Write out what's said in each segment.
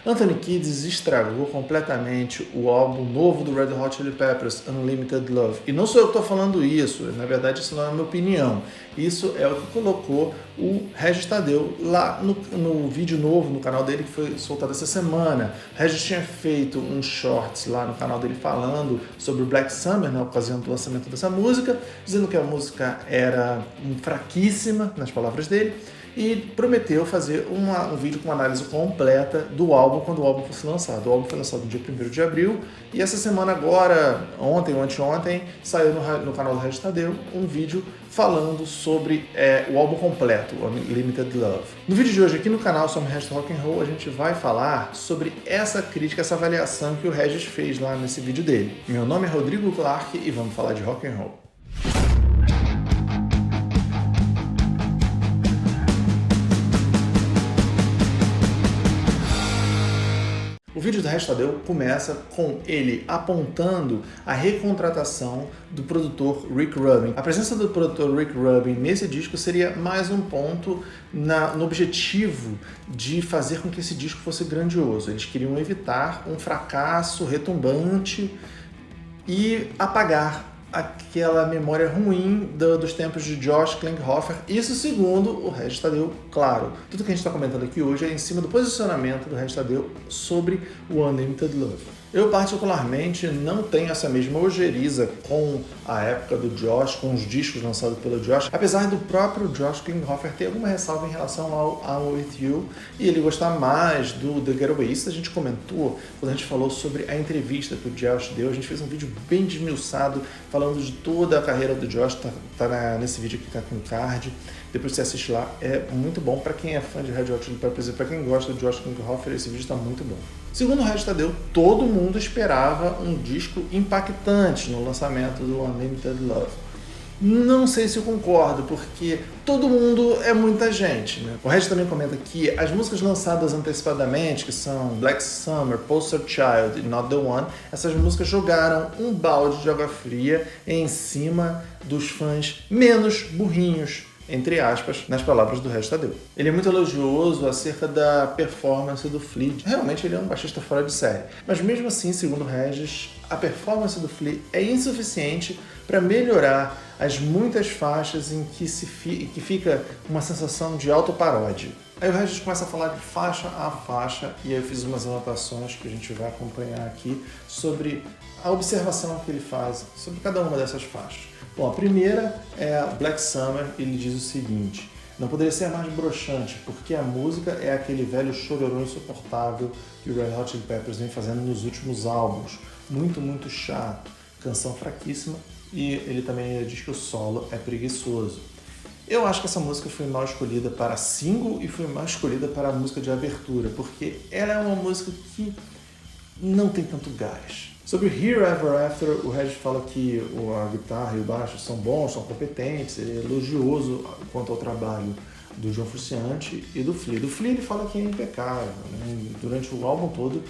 Anthony Kiedis estragou completamente o álbum novo do Red Hot Chili Peppers, Unlimited Love. E não sou eu que estou falando isso, na verdade isso não é a minha opinião. Isso é o que colocou o Regis Tadeu lá no vídeo novo no canal dele que foi soltado essa semana. O Regis tinha feito um shorts lá no canal dele falando sobre o Black Summer, na ocasião do lançamento dessa música, dizendo que a música era fraquíssima, nas palavras dele, e prometeu fazer um vídeo com uma análise completa do álbum quando o álbum fosse lançado. O álbum foi lançado no dia 1º de abril e essa semana agora, ontem ou anteontem, saiu no canal do Regis Tadeu um vídeo falando sobre o álbum completo, o Unlimited Love. No vídeo de hoje aqui no canal sobre Regis Rock and Roll, a gente vai falar sobre essa crítica, essa avaliação que o Regis fez lá nesse vídeo dele. Meu nome é Rodrigo Clark e vamos falar de rock and roll. O vídeo do Regis Tadeu começa com ele apontando a recontratação do produtor Rick Rubin. A presença do produtor Rick Rubin nesse disco seria mais um ponto no objetivo de fazer com que esse disco fosse grandioso. Eles queriam evitar um fracasso retumbante e apagar aquela memória ruim dos tempos de Josh Klinghoffer, isso segundo o Regis Tadeu, claro. Tudo que a gente está comentando aqui hoje é em cima do posicionamento do Regis Tadeu sobre o Unlimited Love. Eu particularmente não tenho essa mesma ojeriza com a época do Josh, com os discos lançados pelo Josh, apesar do próprio Josh Klinghoffer ter alguma ressalva em relação ao With You e ele gostar mais do The Getaway. Isso a gente comentou quando a gente falou sobre a entrevista que o Josh deu. A gente fez um vídeo bem desmiuçado falando de toda a carreira do Josh, tá nesse vídeo aqui, tá com o card. Depois você assiste lá, é muito bom para quem é fã de Red Hot Chili Peppers e para quem gosta do Josh Klinghoffer, esse vídeo está muito bom. Segundo o Regis Tadeu, todo mundo esperava um disco impactante no lançamento do Unlimited Love. Não sei se eu concordo, porque todo mundo é muita gente, né? O Regis também comenta que as músicas lançadas antecipadamente, que são Black Summer, Poster Child e Not The One, essas músicas jogaram um balde de água fria em cima dos fãs menos burrinhos, entre aspas, nas palavras do Regis Tadeu. Ele é muito elogioso acerca da performance do Flea. Realmente ele é um baixista fora de série. Mas mesmo assim, segundo o Regis, a performance do Flea é insuficiente para melhorar as muitas faixas em que fica uma sensação de autoparódia. Aí o Regis começa a falar de faixa a faixa e eu fiz umas anotações que a gente vai acompanhar aqui sobre a observação que ele faz sobre cada uma dessas faixas. Bom, a primeira é a Black Summer, ele diz o seguinte: não poderia ser mais broxante, porque a música é aquele velho chororô insuportável que o Red Hot Chili Peppers vem fazendo nos últimos álbuns. Muito, muito chato, canção fraquíssima e ele também diz que o solo é preguiçoso. Eu acho que essa música foi mal escolhida para single e foi mal escolhida para a música de abertura, porque ela é uma música que não tem tanto gás. Sobre Here Ever After, o Regis fala que a guitarra e o baixo são bons, são competentes, ele é elogioso quanto ao trabalho do John Frusciante e do Flea. Do Flea ele fala que é impecável, né? Durante o álbum todo,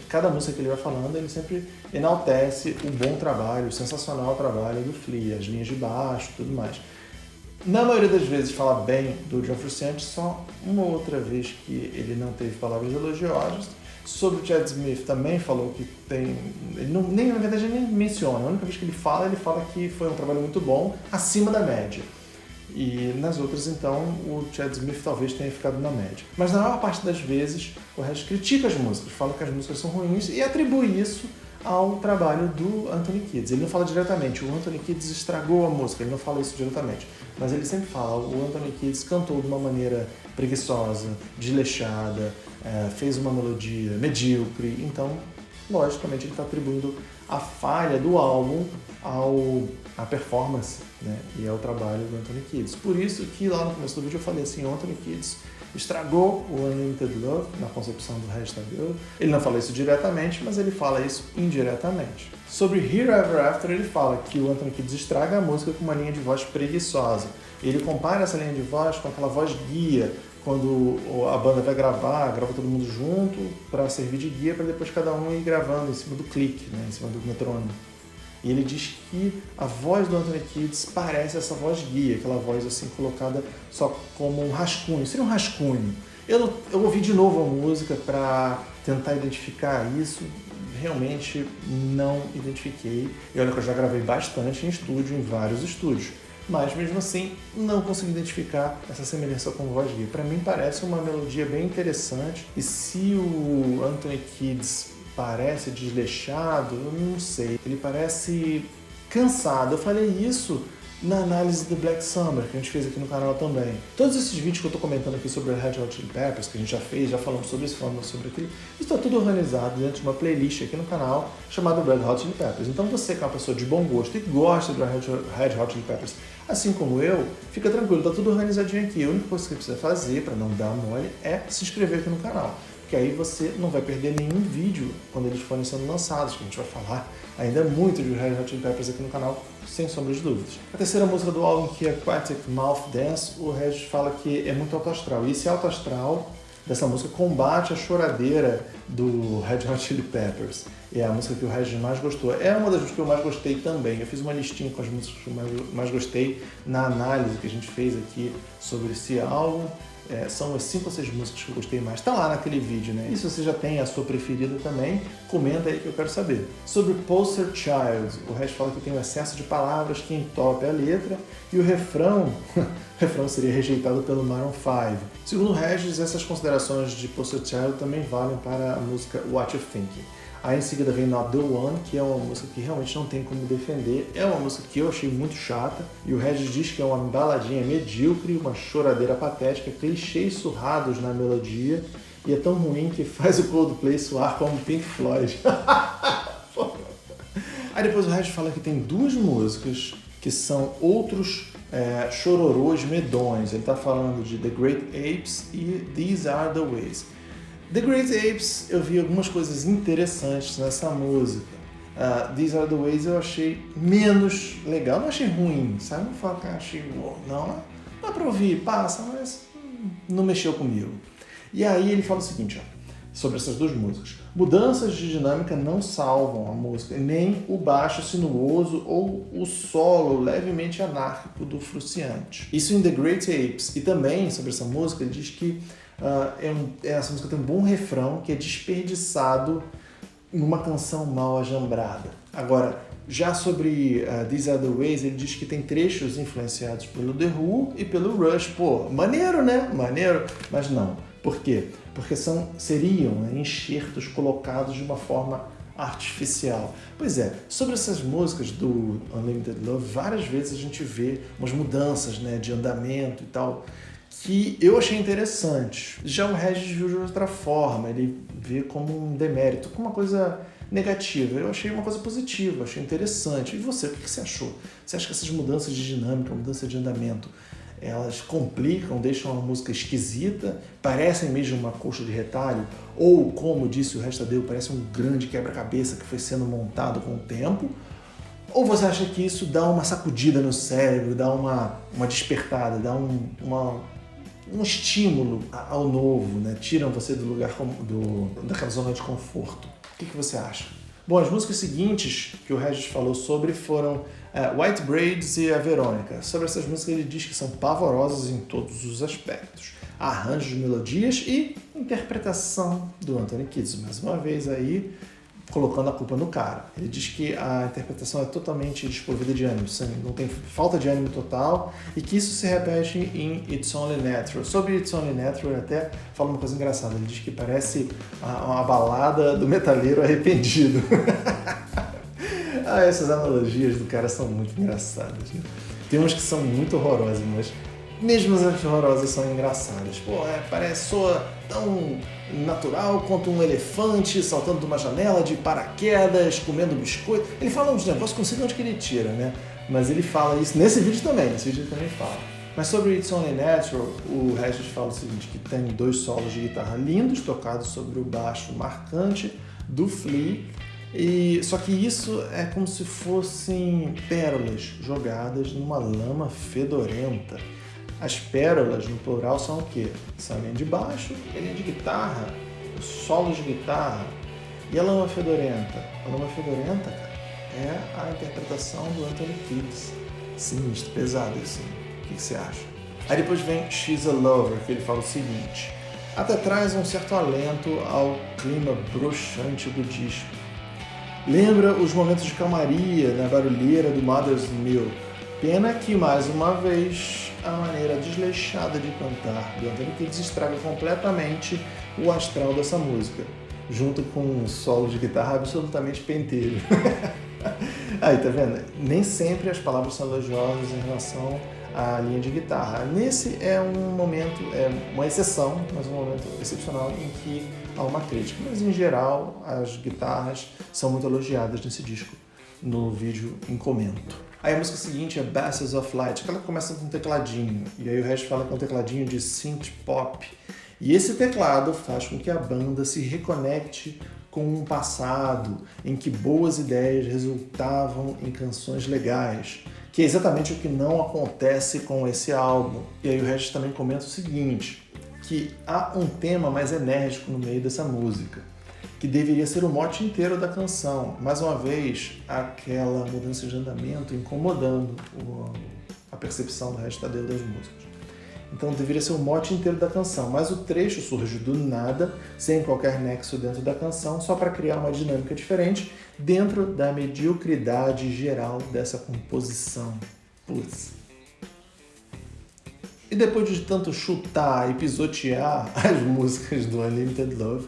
cada música que ele vai falando, ele sempre enaltece o bom trabalho, o sensacional trabalho do Flea, as linhas de baixo e tudo mais. Na maioria das vezes fala bem do John Frusciante, só uma outra vez que ele não teve palavras elogiosas. Sobre o Chad Smith também falou que tem... Ele não, na verdade, ele nem menciona. A única vez que ele fala que foi um trabalho muito bom, acima da média. E nas outras, então, o Chad Smith talvez tenha ficado na média. Mas na maior parte das vezes, o Regis critica as músicas, fala que as músicas são ruins e atribui isso ao trabalho do Anthony Kiedis. Ele não fala diretamente, o Anthony Kiedis estragou a música, ele não fala isso diretamente. Mas ele sempre fala, o Anthony Kiedis cantou de uma maneira preguiçosa, desleixada, fez uma melodia medíocre, então, logicamente, ele está atribuindo a falha do álbum à performance, né, e ao trabalho do Anthony Kiedis. Por isso que lá no começo do vídeo eu falei assim, o Anthony Kiedis estragou o Unlimited Love na concepção do Regis Tadeu. Ele não fala isso diretamente, mas ele fala isso indiretamente. Sobre Here Ever After, ele fala que o Anthony Kiedis estraga a música com uma linha de voz preguiçosa. Ele compara essa linha de voz com aquela voz guia, quando a banda vai grava todo mundo junto para servir de guia, para depois cada um ir gravando em cima do clique, né, em cima do metrônomo. E ele diz que a voz do Anthony Kiedis parece essa voz guia, aquela voz assim colocada só como um rascunho, seria um rascunho. Eu ouvi de novo a música para tentar identificar isso, realmente não identifiquei. E olha que eu já gravei bastante em estúdio, em vários estúdios. Mas mesmo assim, não consegui identificar essa semelhança com o voz gay. Para mim parece uma melodia bem interessante. E se o Anthony Kiedis parece desleixado, eu não sei. Ele parece cansado. Eu falei isso na análise do Black Summer, que a gente fez aqui no canal também. Todos esses vídeos que eu tô comentando aqui sobre o Red Hot Chili Peppers, que a gente já fez, já falamos sobre isso, falamos sobre aquilo, isso tá tudo organizado dentro de uma playlist aqui no canal chamada Red Hot Chili Peppers. Então você que é uma pessoa de bom gosto e gosta do Red Hot Chili Peppers, assim como eu, fica tranquilo, tá tudo organizadinho aqui. A única coisa que você precisa fazer para não dar mole é se inscrever aqui no canal, que aí você não vai perder nenhum vídeo quando eles forem sendo lançados, que a gente vai falar ainda muito de Red Hot Chili Peppers aqui no canal, sem sombra de dúvidas. A terceira música do álbum, que é Aquatic Mouth Dance, o Regis fala que é muito alto astral. E esse alto astral dessa música combate a choradeira do Red Hot Chili Peppers. É a música que o Regis mais gostou. É uma das músicas que eu mais gostei também. Eu fiz uma listinha com as músicas que eu mais gostei na análise que a gente fez aqui sobre esse álbum. São as 5 ou 6 músicas que eu gostei mais. Tá lá naquele vídeo, né? E se você já tem a sua preferida também, comenta aí que eu quero saber. Sobre Poster Child, o Regis fala que tem um excesso de palavras que entope a letra e o refrão seria rejeitado pelo Maroon 5. Segundo o Regis, essas considerações de Poster Child também valem para a música What You Thinking. Aí em seguida vem Not The One, que é uma música que realmente não tem como defender. É uma música que eu achei muito chata. E o Regis diz que é uma baladinha medíocre, uma choradeira patética, clichês surrados na melodia. E é tão ruim que faz o Coldplay soar como Pink Floyd. Aí depois o Regis fala que tem 2 músicas que são outros chororôs medonhos. Ele está falando de The Great Apes e These Are The Ways. The Great Apes, eu vi algumas coisas interessantes nessa música. These Are The Ways eu achei menos legal, não achei ruim, sabe? Não falo que eu achei não dá pra ouvir, passa, mas não mexeu comigo. E aí ele fala o seguinte, sobre essas 2 músicas. Mudanças de dinâmica não salvam a música, nem o baixo sinuoso ou o solo levemente anárquico do Fruciante. Isso em The Great Apes. E também, sobre essa música, ele diz que essa música tem um bom refrão que é desperdiçado numa canção mal ajambrada. Agora, já sobre These Are The Ways, ele diz que tem trechos influenciados pelo The Who e pelo Rush. Pô, maneiro, né? Maneiro, mas não. Por quê? Porque seriam enxertos colocados de uma forma artificial. Pois é, sobre essas músicas do Unlimited Love, várias vezes a gente vê umas mudanças, né, de andamento e tal, que eu achei interessante. Já o Regis viu de outra forma, ele vê como um demérito, como uma coisa negativa. Eu achei uma coisa positiva, achei interessante. E você, o que você achou? Você acha que essas mudanças de dinâmica, mudança de andamento, elas complicam, deixam a música esquisita, parecem mesmo uma coxa de retalho? Ou, como disse o Restadeu, parece um grande quebra-cabeça que foi sendo montado com o tempo? Ou você acha que isso dá uma sacudida no cérebro, dá uma despertada, dá um estímulo ao novo, né? Tiram você do lugar daquela zona de conforto? O que você acha? Bom, as músicas seguintes que o Regis falou sobre foram White Braids e a Verônica. Sobre essas músicas ele diz que são pavorosas em todos os aspectos. Arranjos, melodias e interpretação do Anthony Kiedis. Mais uma vez aí, colocando a culpa no cara. Ele diz que a interpretação é totalmente desprovida de ânimo, não tem falta de ânimo total, e que isso se repete em It's Only Natural. Sobre It's Only Natural, ele até fala uma coisa engraçada. Ele diz que parece uma balada do metaleiro arrependido. Essas analogias do cara são muito engraçadas, né? Tem umas que são muito horrorosas, mas mesmo as horrorosas são engraçadas. Soa tão natural quanto um elefante saltando de uma janela de paraquedas, comendo biscoito. Ele fala uns negócios que eu não sei de onde que ele tira, né? Mas ele fala isso nesse vídeo também, fala. Mas sobre It's Only Natural, o Regis fala o seguinte, que tem 2 solos de guitarra lindos, tocados sobre o baixo marcante do Flea, só que isso é como se fossem pérolas jogadas numa lama fedorenta. As pérolas, no plural, são o quê? São a linha de baixo e a linha de guitarra, os solos de guitarra. E a lama fedorenta? A lama fedorenta, cara, é a interpretação do Anthony Kiedis. Sinistro, pesado assim. O que você acha? Aí depois vem She's a Lover, que ele fala o seguinte. até traz um certo alento ao clima broxante do disco. Lembra os momentos de calmaria na barulheira do Mother's Milk. Pena que, mais uma vez, a maneira desleixada de cantar do Anthony Kiedis estraga completamente o astral dessa música, junto com um solo de guitarra absolutamente pentelho. Aí, tá vendo? Nem sempre as palavras são elogiosas em relação à linha de guitarra. Nesse é um momento, é uma exceção, mas um momento excepcional em que há uma crítica. Mas, em geral, as guitarras são muito elogiadas nesse disco, no vídeo em comento. Aí a música seguinte é Basses of Light, que ela começa com um tecladinho, e aí o resto fala que é um tecladinho de synth pop. E esse teclado faz com que a banda se reconecte com um passado em que boas ideias resultavam em canções legais, que é exatamente o que não acontece com esse álbum. E aí o Regis também comenta o seguinte, que há um tema mais enérgico no meio dessa música, que deveria ser o mote inteiro da canção. Mais uma vez, aquela mudança de andamento incomodando a percepção do Regis Tadeu das músicas. Então deveria ser o mote inteiro da canção, mas o trecho surge do nada, sem qualquer nexo dentro da canção, só para criar uma dinâmica diferente dentro da mediocridade geral dessa composição. Putz. E depois de tanto chutar e pisotear as músicas do Unlimited Love,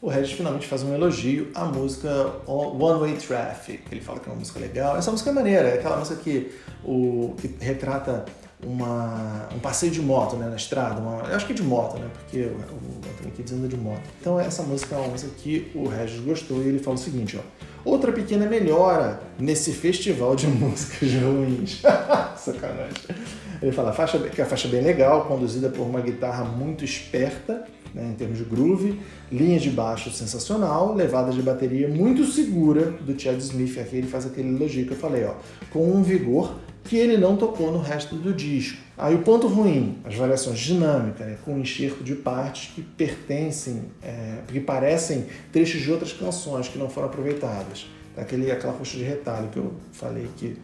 o Regis finalmente faz um elogio à música One Way Traffic. Ele fala que é uma música legal. Essa música é maneira, é aquela música que retrata um passeio de moto, né, na estrada. Eu acho que é de moto, né, porque o Anthony Kiedis anda de moto. Então essa música é uma música que o Regis gostou e ele fala o seguinte, ó. Outra pequena melhora nesse festival de músicas ruins. Sacanagem. Ele fala que a faixa é bem legal, conduzida por uma guitarra muito esperta, né, em termos de groove, linha de baixo sensacional, levada de bateria muito segura do Chad Smith. Aqui ele faz aquele elogio que eu falei, ó, com um vigor que ele não tocou no resto do disco. Aí o ponto ruim, as variações dinâmicas, né, com um enxerto de partes que que parecem trechos de outras canções que não foram aproveitadas. Aquela coxa de retalho que eu falei que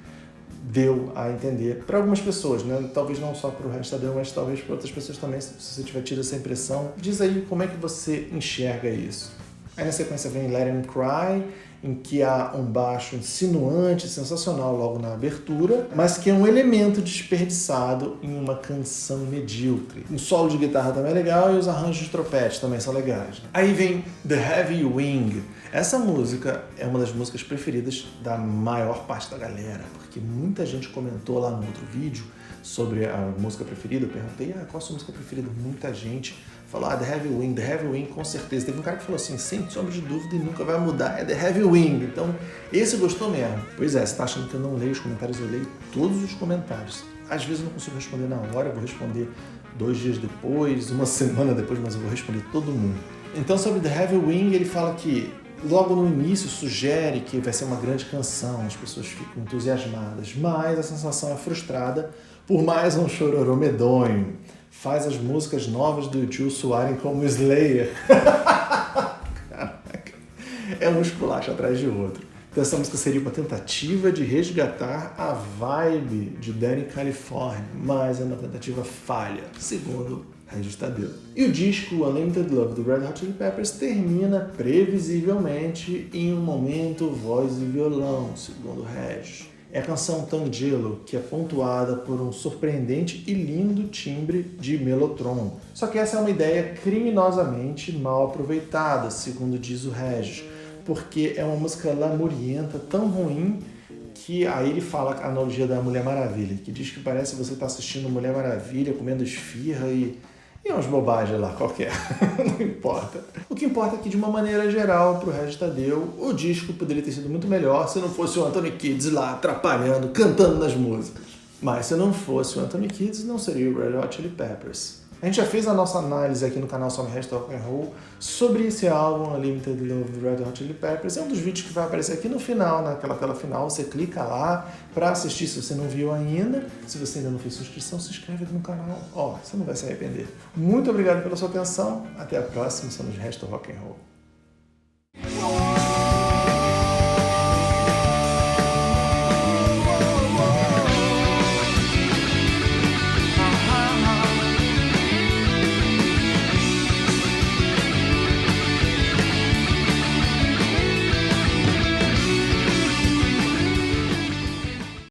deu a entender para algumas pessoas, né? Talvez não só para o Regis Tadeu, mas talvez para outras pessoas também, se você tiver tido essa impressão. Diz aí como é que você enxerga isso. Aí na sequência vem Let Him Cry, em que há um baixo insinuante, sensacional logo na abertura, mas que é um elemento desperdiçado em uma canção medíocre. Um solo de guitarra também é legal e os arranjos de trompete também são legais. Né? Aí vem The Heavy Wing. Essa música é uma das músicas preferidas da maior parte da galera, porque muita gente comentou lá no outro vídeo sobre a música preferida. Eu perguntei, qual a sua música preferida? Muita gente falou, The Heavy Wing, com certeza. Teve um cara que falou assim, sem sombra de dúvida e nunca vai mudar, é The Heavy Wing. Então, esse gostou mesmo. Pois é, você tá achando que eu não leio os comentários? Eu leio todos os comentários. Às vezes eu não consigo responder na hora, eu vou responder 2 dias depois, uma semana depois, mas eu vou responder todo mundo. Então, sobre The Heavy Wing, ele fala que logo no início sugere que vai ser uma grande canção, as pessoas ficam entusiasmadas, mas a sensação é frustrada por mais um chororô medonho. Faz as músicas novas do U2 soarem como Slayer. Caraca. É um esculacho atrás de outro. Então essa música seria uma tentativa de resgatar a vibe de Danny California, mas é uma tentativa falha, segundo Regis Tadeu. E o disco Unlimited Love do Red Hot Chili Peppers termina previsivelmente em um momento voz e violão, segundo Regis. É a canção Tangelo, que é pontuada por um surpreendente e lindo timbre de Mellotron. Só que essa é uma ideia criminosamente mal aproveitada, segundo diz o Regis, porque é uma música lamurienta, tão ruim, que aí ele fala a analogia da Mulher Maravilha, que diz que parece que você está assistindo Mulher Maravilha, comendo esfirra e umas bobagens lá qualquer, não importa. O que importa é que, de uma maneira geral, para o Regis Tadeu, o disco poderia ter sido muito melhor se não fosse o Anthony Kiedis lá atrapalhando, cantando nas músicas. Mas se não fosse o Anthony Kiedis, não seria o Red Hot Chili Peppers. A gente já fez a nossa análise aqui no canal Some Resta Rock and Roll sobre esse álbum Unlimited Love do Red Hot Chili Peppers. É um dos vídeos que vai aparecer aqui no final, naquela tela final. Você clica lá para assistir se você não viu ainda. Se você ainda não fez sua inscrição, se inscreve aqui no canal. Você não vai se arrepender. Muito obrigado pela sua atenção. Até a próxima. Somos Resta Rock and Roll.